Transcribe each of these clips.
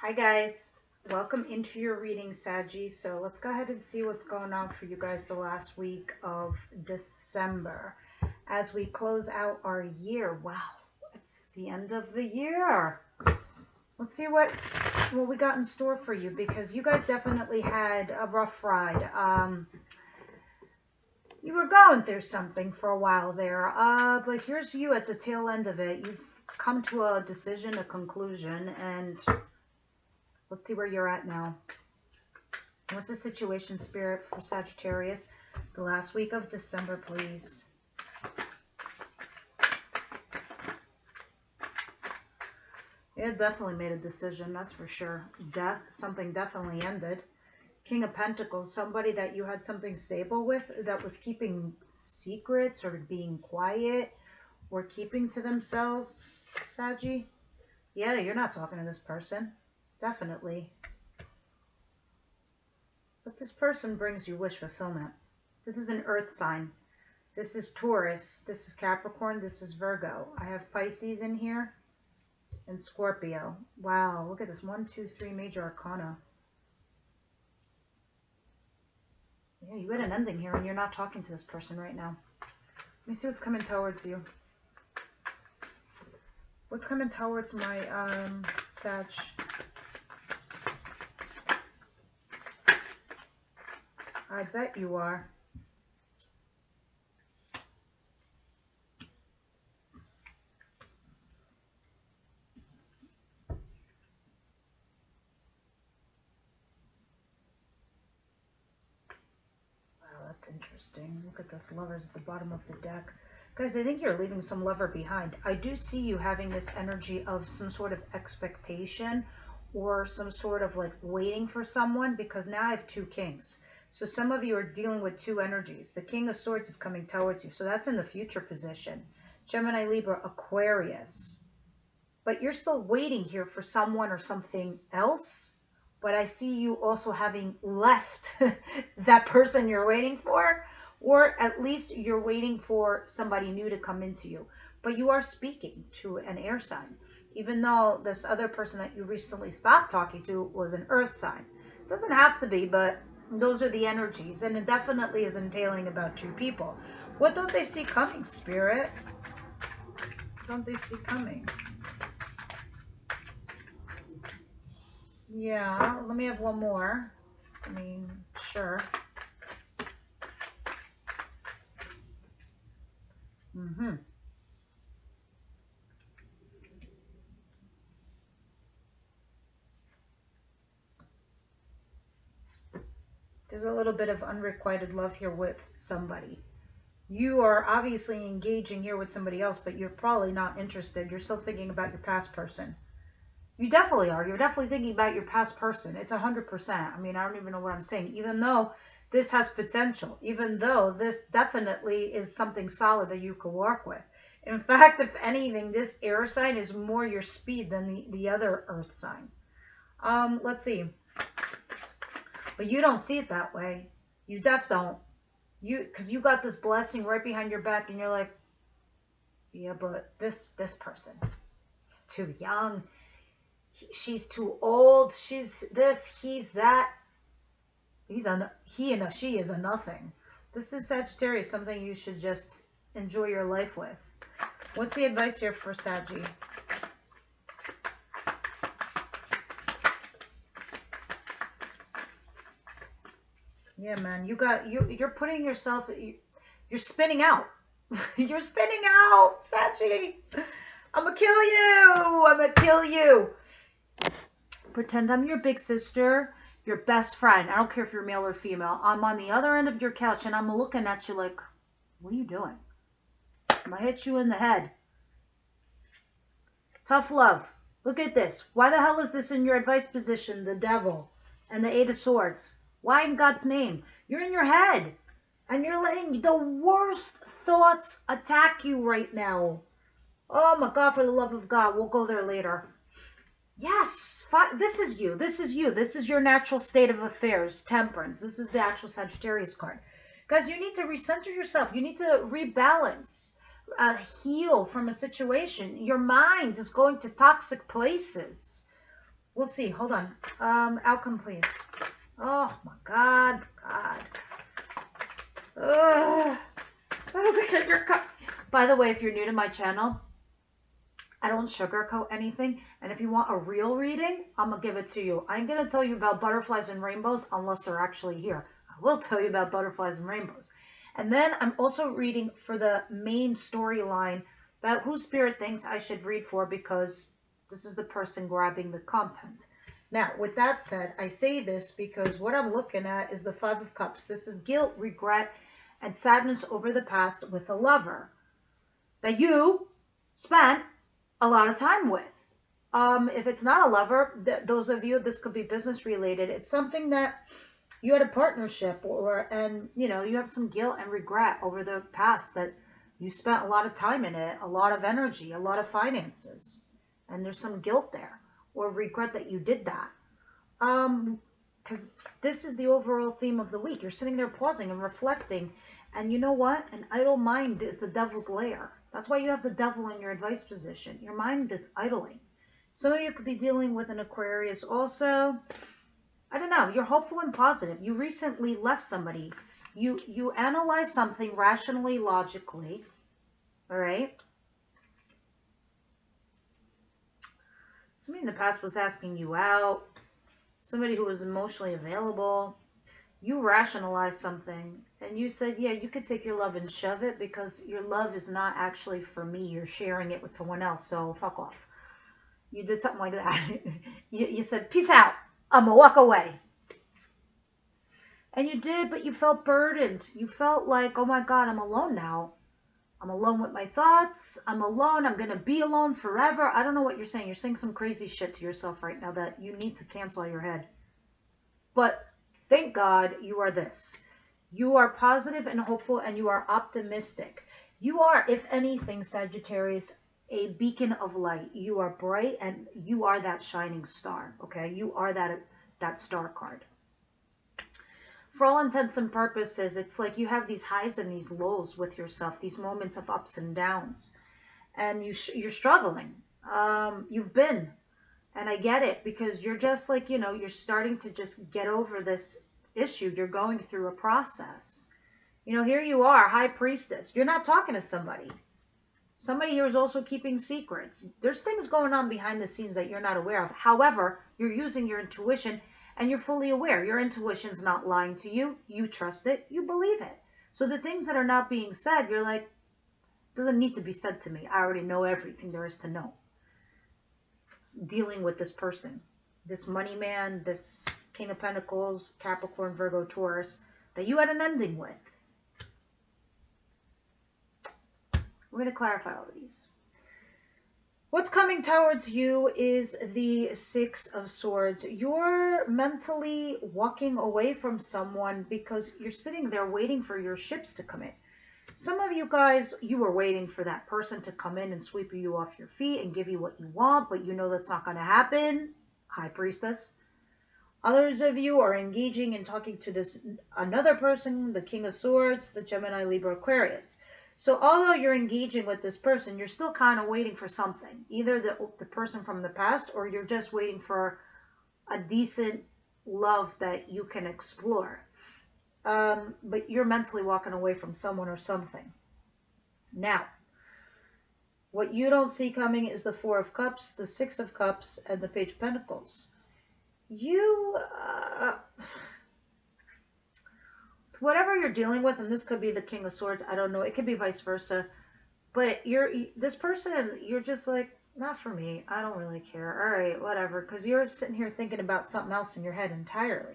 Hi guys, welcome into your reading, Saggy. So let's go ahead and see what's going on for you guys the last week of December as we close out our year. Wow, it's the end of the year. Let's see what we got in store for you, because you guys definitely had a rough ride. You were going through something for a while there, but here's you at the tail end of it. You've come to a decision, a conclusion, and let's see where you're at now. What's the situation, Spirit, for Sagittarius? The last week of December, please. It definitely made a decision, that's for sure. Death, something definitely ended. King of Pentacles, somebody that you had something stable with that was keeping secrets or being quiet or keeping to themselves, Saggy. Yeah, you're not talking to this person. Definitely. But this person brings you wish fulfillment. This is an earth sign. This is Taurus. This is Capricorn. This is Virgo. I have Pisces in here and Scorpio. Wow, look at this. 1, 2, 3 major arcana. Yeah, you had an ending here and you're not talking to this person right now. Let me see what's coming towards you. What's coming towards my Sag? I bet you are. Wow, that's interesting. Look at this. Lovers at the bottom of the deck. Guys, I think you're leaving some lover behind. I do see you having this energy of some sort of expectation or some sort of like waiting for someone, because now I have 2 kings. So some of you are dealing with 2 energies. The King of Swords is coming towards you. So that's in the future position. Gemini, Libra, Aquarius. But you're still waiting here for someone or something else. But I see you also having left that person you're waiting for. Or at least you're waiting for somebody new to come into you. But you are speaking to an air sign. Even though this other person that you recently stopped talking to was an earth sign. It doesn't have to be, but those are the energies. And it definitely is entailing about 2 people. What don't they see coming, Spirit? What don't they see coming? Yeah, let me have one more. I mean, sure. There's a little bit of unrequited love here with somebody. You are obviously engaging here with somebody else, but you're probably not interested. You're still thinking about your past person. You definitely are. You're definitely thinking about your past person. It's 100%. I mean, I don't even know what I'm saying. Even though this has potential, even though this definitely is something solid that you could work with. In fact, if anything, this air sign is more your speed than the other earth sign. Let's see. But you don't see it that way. You don't. Because you got this blessing right behind your back, and you're like, yeah, but this person, he's too young. She's too old. She's this, he's that. He and a she is a nothing. This is Sagittarius, something you should just enjoy your life with. What's the advice here for Saggy? Yeah, man, you're putting yourself, you're spinning out. You're spinning out, Saggy. I'm gonna kill you. I'm gonna kill you. Pretend I'm your big sister, your best friend. I don't care if you're male or female. I'm on the other end of your couch and I'm looking at you like, what are you doing? I'm gonna hit you in the head. Tough love. Look at this. Why the hell is this in your advice position? The devil and the 8 of Swords. Why in God's name? You're in your head. And you're letting the worst thoughts attack you right now. Oh my God, for the love of God. We'll go there later. Yes, this is you. This is you. This is your natural state of affairs. Temperance. This is the actual Sagittarius card. Guys, you need to recenter yourself. You need to rebalance. Heal from a situation. Your mind is going to toxic places. We'll see. Hold on. Outcome, please. Oh, my God. God. Ugh. Look at your cup. By the way, if you're new to my channel, I don't sugarcoat anything. And if you want a real reading, I'm going to give it to you. I'm going to tell you about butterflies and rainbows unless they're actually here. I will tell you about butterflies and rainbows. And then I'm also reading for the main storyline about who Spirit thinks I should read for, because this is the person grabbing the content. Now, with that said, I say this because what I'm looking at is the Five of Cups. This is guilt, regret, and sadness over the past with a lover that you spent a lot of time with. If it's not a lover, those of you, this could be business related. It's something that you had a partnership and you know, you have some guilt and regret over the past that you spent a lot of time in it, a lot of energy, a lot of finances, and there's some guilt there or regret that you did that. Because this is the overall theme of the week. You're sitting there pausing and reflecting. And you know what? An idle mind is the devil's lair. That's why you have the devil in your advice position. Your mind is idling. Some of you could be dealing with an Aquarius also. I don't know. You're hopeful and positive. You recently left somebody. You analyze something rationally, logically. All right? Somebody in the past was asking you out. Somebody who was emotionally available. You rationalized something and you said, yeah, you could take your love and shove it because your love is not actually for me. You're sharing it with someone else. So fuck off. You did something like that. you said, peace out. I'm going to walk away. And you did, but you felt burdened. You felt like, oh my God, I'm alone now. I'm alone with my thoughts. I'm alone. I'm going to be alone forever. I don't know what you're saying. You're saying some crazy shit to yourself right now that you need to cancel out your head. But thank God you are this. You are positive and hopeful and you are optimistic. You are, if anything, Sagittarius, a beacon of light. You are bright and you are that shining star, okay? You are that star card. For all intents and purposes, it's like you have these highs and these lows with yourself, these moments of ups and downs. And you're struggling. You've been. And I get it because you're just like, you know, you're starting to just get over this issue. You're going through a process. You know, here you are, High Priestess. You're not talking to somebody. Somebody here is also keeping secrets. There's things going on behind the scenes that you're not aware of. However, you're using your intuition and you're fully aware. Your intuition's not lying to you. You trust it. You believe it. So the things that are not being said, you're like, doesn't need to be said to me. I already know everything there is to know. Dealing with this person, this money man, this King of Pentacles, Capricorn, Virgo, Taurus, that you had an ending with. We're going to clarify all of these. What's coming towards you is the Six of Swords. You're mentally walking away from someone because you're sitting there waiting for your ships to come in. Some of you guys, you were waiting for that person to come in and sweep you off your feet and give you what you want, but you know that's not going to happen. High Priestess. Others of you are engaging and talking to this another person, the King of Swords, the Gemini, Libra, Aquarius. So although you're engaging with this person, you're still kind of waiting for something. Either the person from the past or you're just waiting for a decent love that you can explore. But you're mentally walking away from someone or something. Now, what you don't see coming is the Four of Cups, the Six of Cups, and the Page of Pentacles. You, whatever you're dealing with, and this could be the King of Swords, I don't know, it could be vice versa, but this person, you're just like, not for me, I don't really care, all right, whatever, because you're sitting here thinking about something else in your head entirely.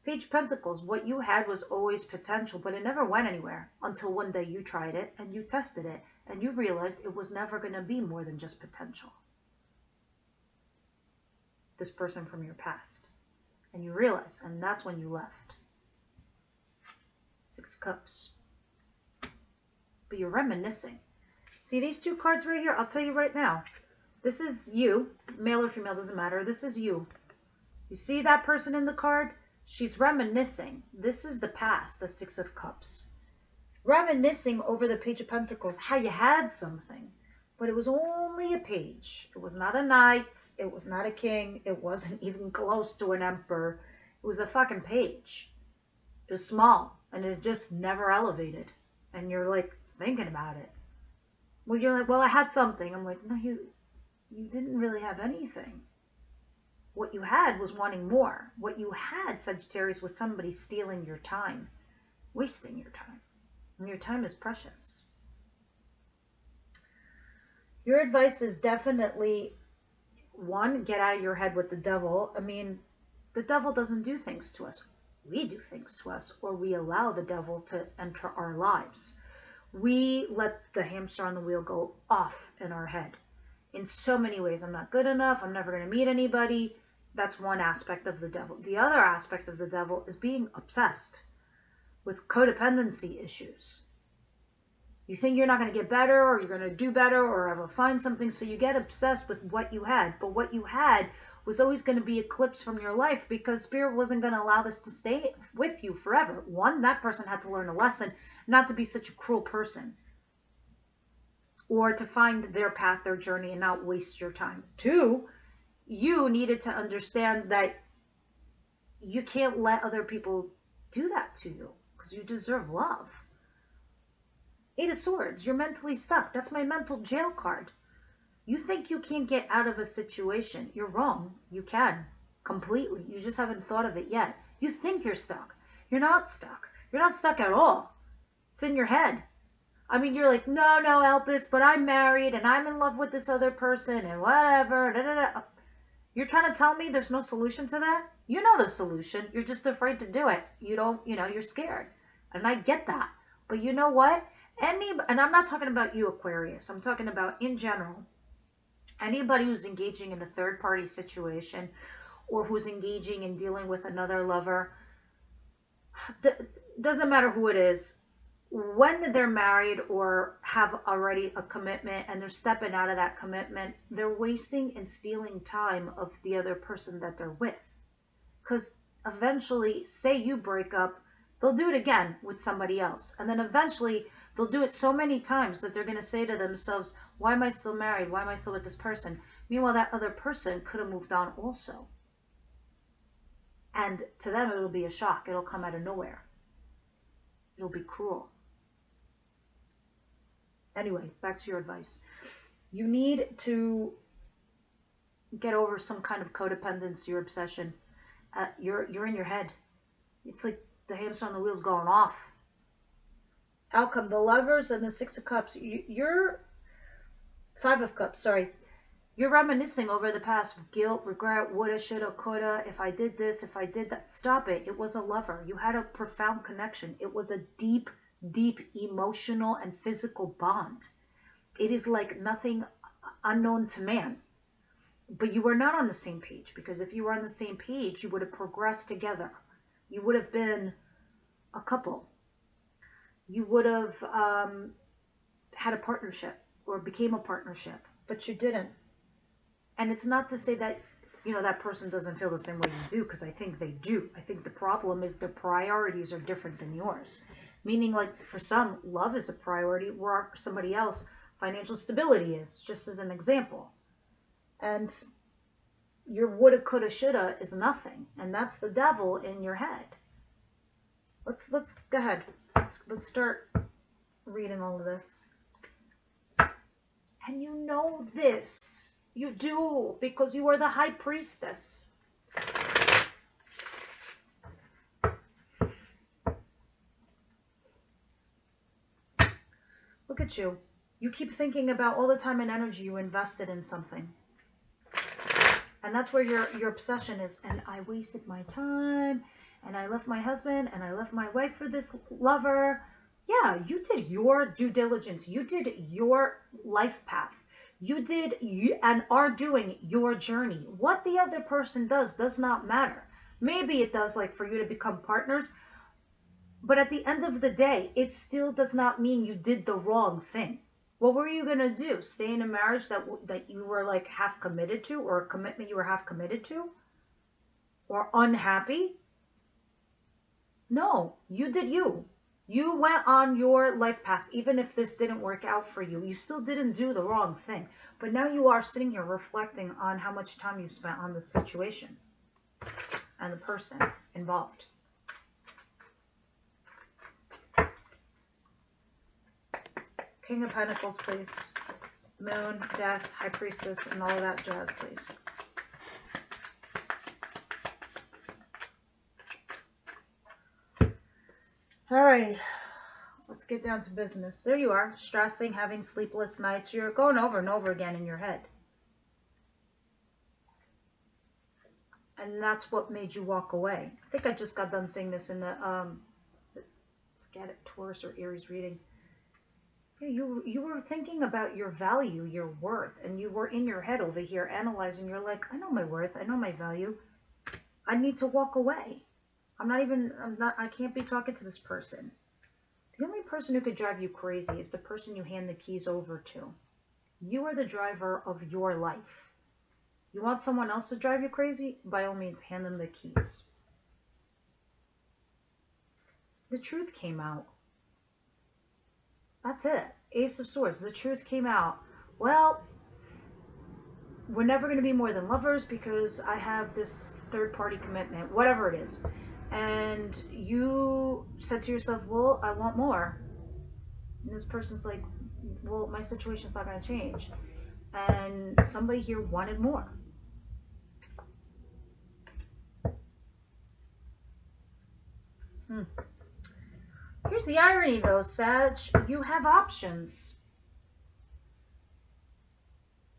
Page of Pentacles, what you had was always potential, but it never went anywhere until one day you tried it and you tested it and you realized it was never going to be more than just potential. This person from your past. And you realized, and that's when you left. Six of Cups. But you're reminiscing. See these two cards right here? I'll tell you right now. This is you. Male or female, doesn't matter. This is you. You see that person in the card? She's reminiscing. This is the past, the Six of Cups. Reminiscing over the Page of Pentacles, how you had something. But it was only a page. It was not a knight. It was not a king. It wasn't even close to an emperor. It was a fucking page. It was small, and it just never elevated. And you're like thinking about it. Well, you're like, well, I had something. I'm like, no, you didn't really have anything. What you had was wanting more. What you had, Sagittarius, was somebody stealing your time, wasting your time. And your time is precious. Your advice is definitely, one, get out of your head with the devil. I mean, the devil doesn't do things to us. We do things to us, or we allow the devil to enter our lives. We let the hamster on the wheel go off in our head in so many ways. I'm not good enough. I'm never going to meet anybody. That's one aspect of the devil. The other aspect of the devil is being obsessed with codependency issues. You think you're not going to get better, or you're going to do better, or ever find something, so you get obsessed with what you had. But what you had was always going to be eclipsed from your life, because Spirit wasn't going to allow this to stay with you forever. One, that person had to learn a lesson not to be such a cruel person, or to find their path, their journey, and not waste your time. Two, you needed to understand that you can't let other people do that to you, because you deserve love. Eight of Swords, you're mentally stuck. That's my mental jail card. You think you can't get out of a situation. You're wrong. You can. Completely. You just haven't thought of it yet. You think you're stuck. You're not stuck. You're not stuck at all. It's in your head. I mean, you're like, no, Elpis, but I'm married and I'm in love with this other person and whatever. Da, da, da. You're trying to tell me there's no solution to that? You know the solution. You're just afraid to do it. You don't, you're scared. And I get that. But you know what? And I'm not talking about you, Aquarius. I'm talking about in general. Anybody who's engaging in a third-party situation, or who's engaging in dealing with another lover, doesn't matter who it is, when they're married or have already a commitment and they're stepping out of that commitment, they're wasting and stealing time of the other person that they're with. Because eventually, say you break up, they'll do it again with somebody else. And then eventually, they'll do it so many times that they're going to say to themselves, why am I still married? Why am I still with this person? Meanwhile, that other person could have moved on also. And to them, it'll be a shock. It'll come out of nowhere. It'll be cruel. Anyway, back to your advice. You need to get over some kind of codependence, your obsession. You're in your head. It's like the hamster on the wheel's going off. Outcome, the Lovers and the Six of Cups. You're Five of Cups, sorry. You're reminiscing over the past. Guilt, regret, woulda, shoulda, coulda. If I did this, if I did that. Stop it. It was a lover. You had a profound connection. It was a deep, deep emotional and physical bond. It is like nothing unknown to man. But you were not on the same page, because if you were on the same page, you would have progressed together. You would have been a couple. You would have had a partnership or became a partnership, but you didn't. And it's not to say that, that person doesn't feel the same way you do, because I think they do. I think the problem is their priorities are different than yours. Meaning, like, for some, love is a priority, where for somebody else, financial stability is, just as an example. And your woulda, coulda, shoulda is nothing. And that's the devil in your head. Let's go ahead. Let's start reading all of this. And you know this. You do, because you are the high priestess. Look at you. You keep thinking about all the time and energy you invested in something. And that's where your obsession is. And I wasted my time. And I left my husband. And I left my wife for this lover. Yeah, you did your due diligence. You did your life path. You and are doing your journey. What the other person does not matter. Maybe it does, like, for you to become partners. But at the end of the day, it still does not mean you did the wrong thing. What were you going to do? Stay in a marriage that you were, like, half committed to, or a commitment you were half committed to? Or unhappy? No, you did you. You went on your life path. Even if this didn't work out for you, you still didn't do the wrong thing. But now you are sitting here reflecting on how much time you spent on the situation and the person involved. King of Pentacles, please. Moon, Death, High Priestess, and all of that jazz, please. All right. Let's get down to business. There you are, stressing, having sleepless nights. You're going over and over again in your head. And that's what made you walk away. I think I just got done saying this in the, forget it, Taurus or Aries reading. You were thinking about your value, your worth, and you were in your head over here analyzing. You're like, I know my worth, I know my value. I need to walk away. I can't be talking to this person. The only person who could drive you crazy is the person you hand the keys over to. You are the driver of your life. You want someone else to drive you crazy? By all means, hand them the keys. The truth came out. That's it. Ace of Swords. The truth came out. Well, we're never going to be more than lovers because I have this third-party commitment, whatever it is. And you said to yourself, well, I want more. And this person's like, well, my situation's not going to change. And somebody here wanted more. Here's the irony, though, Sag. You have options.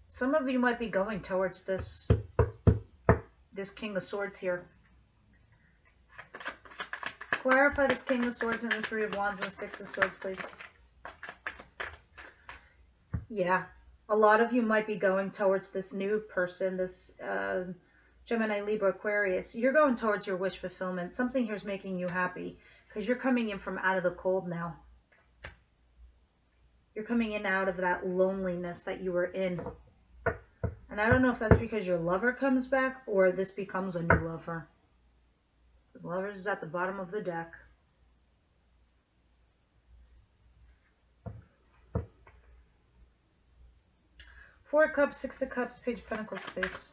Some of you might be going towards this King of Swords here. Clarify this King of Swords and the Three of Wands and the Six of Swords, please. Yeah, a lot of you might be going towards this new person, this Gemini, Libra, Aquarius. You're going towards your wish fulfillment. Something here is making you happy because you're coming in from out of the cold now. You're coming in out of that loneliness that you were in. And I don't know if that's because your lover comes back or this becomes a new lover. Because Lovers is at the bottom of the deck. Four of Cups, Six of Cups, Page of Pentacles, please.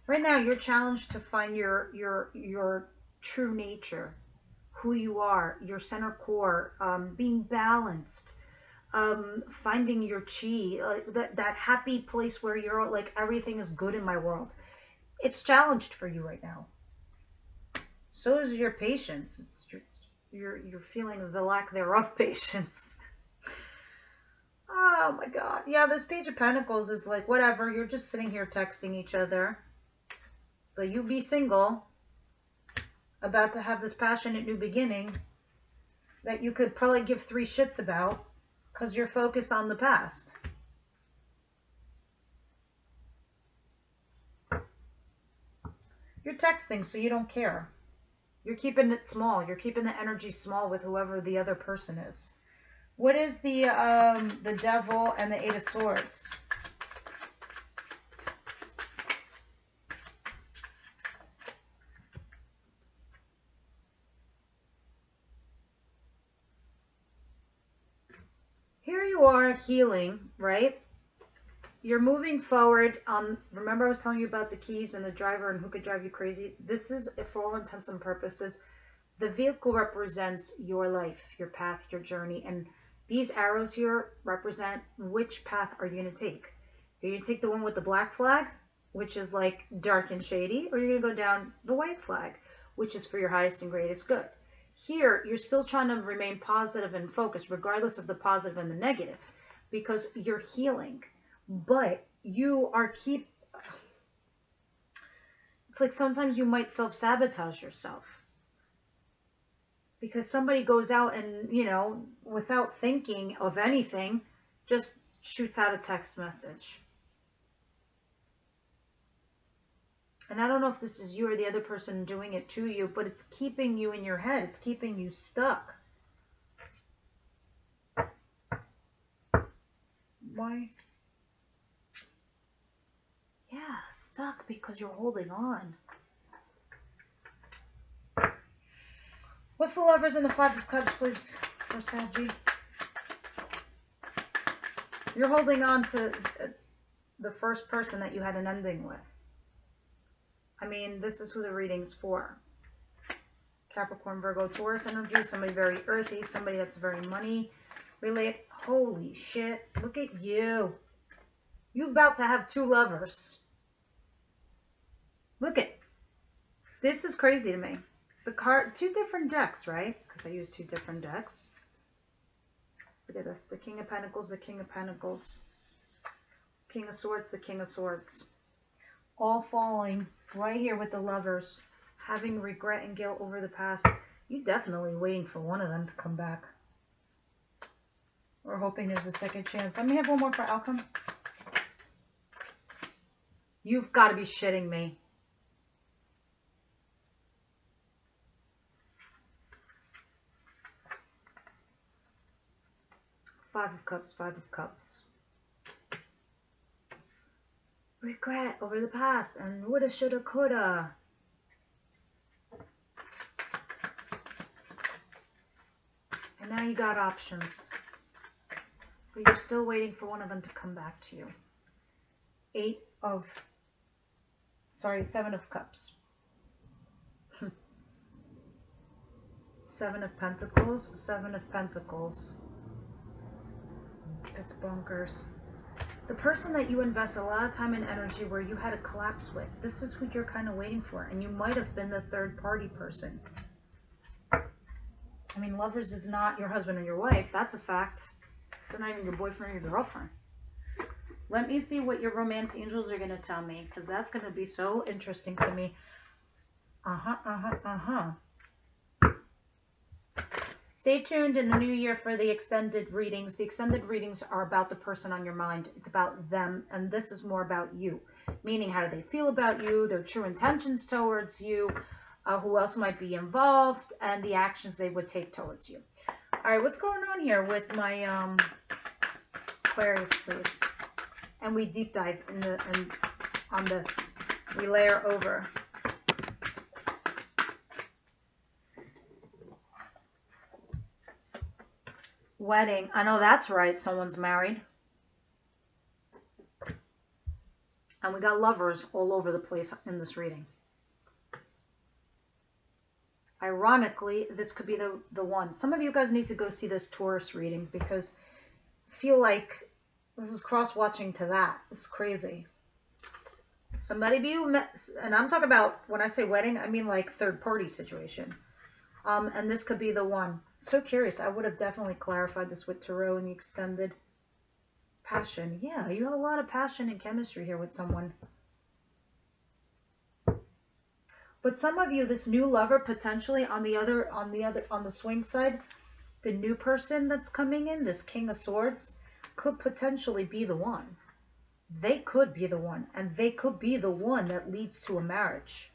Right now, you're challenged to find your true nature, who you are, your center core, being balanced, finding your chi, that happy place where you're like, everything is good in my world. It's challenged for you right now. So is your patience. You're feeling the lack thereof patience. Oh my God. Yeah, this Page of Pentacles is like, whatever, you're just sitting here texting each other. But you be single, about to have this passionate new beginning that you could probably give 3 shits about because you're focused on the past. You're texting so you don't care. You're keeping it small. You're keeping the energy small with whoever the other person is. What is the Devil and the Eight of Swords? Here you are healing, right? You're moving forward. Remember I was telling you about the keys and the driver and who could drive you crazy? This is, for all intents and purposes, the vehicle represents your life, your path, your journey. And these arrows here represent which path are you going to take. Are you going to take the one with the black flag, which is like dark and shady, or you're going to go down the white flag, which is for your highest and greatest good. Here, you're still trying to remain positive and focused, regardless of the positive and the negative, because you're healing. But you are it's like sometimes you might self-sabotage yourself. Because somebody goes out and, you know, without thinking of anything, just shoots out a text message. And I don't know if this is you or the other person doing it to you, but it's keeping you in your head. It's keeping you stuck. Why? Stuck because you're holding on. What's the Lovers and the Five of Cups, please, for Saggy? You're holding on to the first person that you had an ending with. I mean, this is who the reading's for. Capricorn, Virgo, Taurus energy, somebody very earthy, somebody that's very money related. Holy shit, look at you. You about to have 2 lovers. Look at, this is crazy to me. The card, 2 different decks, right? Because I use 2 different decks. Look at this, the King of Pentacles, the King of Pentacles. King of Swords, the King of Swords. All falling right here with the Lovers. Having regret and guilt over the past. You definitely waiting for one of them to come back. We're hoping there's a second chance. Let me have one more for outcome. You've got to be shitting me. Five of Cups, Five of Cups. Regret over the past and woulda, shoulda, coulda. And now you got options. But you're still waiting for one of them to come back to you. Seven of Cups. 7 of Pentacles, 7 of Pentacles. That's bonkers. The person that you invest a lot of time and energy where you had a collapse with, this is who you're kind of waiting for. And you might have been the third party person. I mean, Lovers is not your husband or your wife. That's a fact. They're not even your boyfriend or your girlfriend. Let me see what your romance angels are going to tell me, because that's going to be so interesting to me. Stay tuned in the new year for the extended readings. The extended readings are about the person on your mind. It's about them, and this is more about you. Meaning, how do they feel about you, their true intentions towards you, who else might be involved, and the actions they would take towards you. All right, what's going on here with my Aquarius, please? And we deep dive on this. We layer over. Wedding. I know that's right. Someone's married. And we got Lovers all over the place in this reading. Ironically, this could be the one. Some of you guys need to go see this Taurus reading, because I feel like this is cross-watching to that. It's crazy. Somebody and I'm talking about, when I say wedding, I mean like third-party situation. And this could be the one. So curious. I would have definitely clarified this with Tarot and the extended passion. Yeah, you have a lot of passion and chemistry here with someone. But some of you, this new lover potentially on the swing side, the new person that's coming in, this King of Swords, could potentially be the one. They could be the one, and they could be the one that leads to a marriage.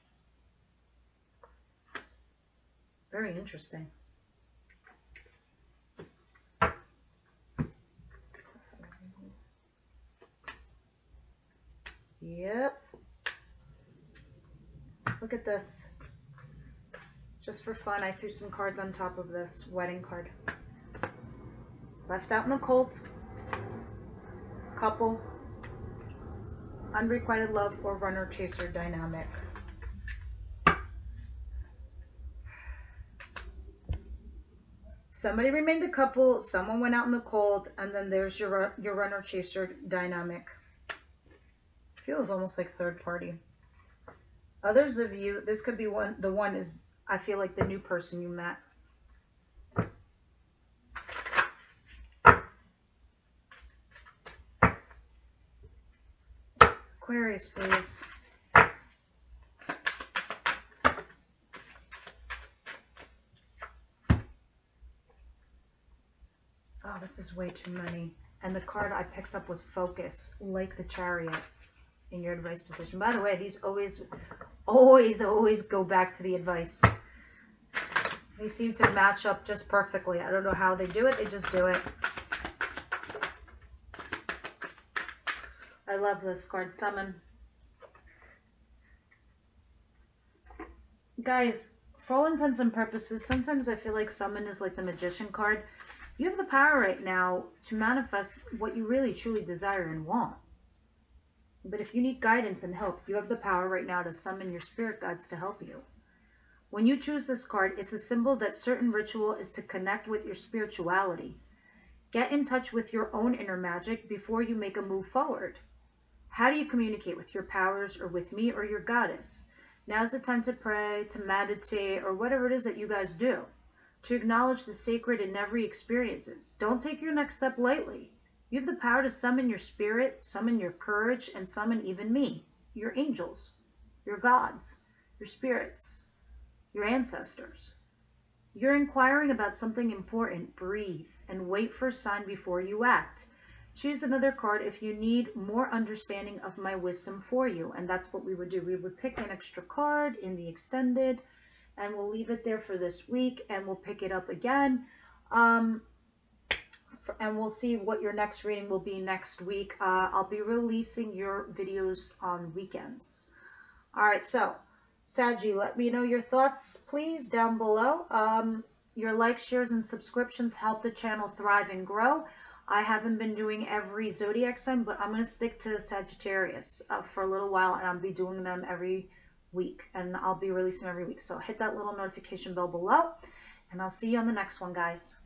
Very interesting. Yep. Look at this. Just for fun, I threw some cards on top of this wedding card. Left out in the cold. Couple. Unrequited love or runner-chaser dynamic. Somebody remained a couple, someone went out in the cold, and then there's your runner-chaser dynamic. Feels almost like third party. Others of you, this could be the one is, I feel like, the new person you met. Aquarius, please. Oh, this is way too many. And the card I picked up was Focus, like the Chariot in your advice position. By the way, these always go back to the advice. They seem to match up just perfectly. I don't know how they do it. They just do it. I love this card. Summon. Guys, for all intents and purposes, sometimes I feel like summon is like the magician card. You have the power right now to manifest what you really truly desire and want. But if you need guidance and help, you have the power right now to summon your spirit guides to help you. When you choose this card, it's a symbol that certain ritual is to connect with your spirituality. Get in touch with your own inner magic before you make a move forward. How do you communicate with your powers or with me or your goddess? Now's the time to pray, to meditate, or whatever it is that you guys do. To acknowledge the sacred in every experiences. Don't take your next step lightly. You have the power to summon your spirit, summon your courage, and summon even me, your angels, your gods, your spirits, your ancestors. You're inquiring about something important. Breathe and wait for a sign before you act. Choose another card if you need more understanding of my wisdom for you. And that's what we would do. We would pick an extra card in the extended, and we'll leave it there for this week, and we'll pick it up again. And we'll see what your next reading will be next week. I'll be releasing your videos on weekends. All right, so Saggy, let me know your thoughts, please, down below. Your likes, shares, and subscriptions help the channel thrive and grow. I haven't been doing every zodiac sign, but I'm going to stick to Sagittarius for a little while, and I'll be doing them every week, and I'll be releasing every week. So hit that little notification bell below, and I'll see you on the next one, guys.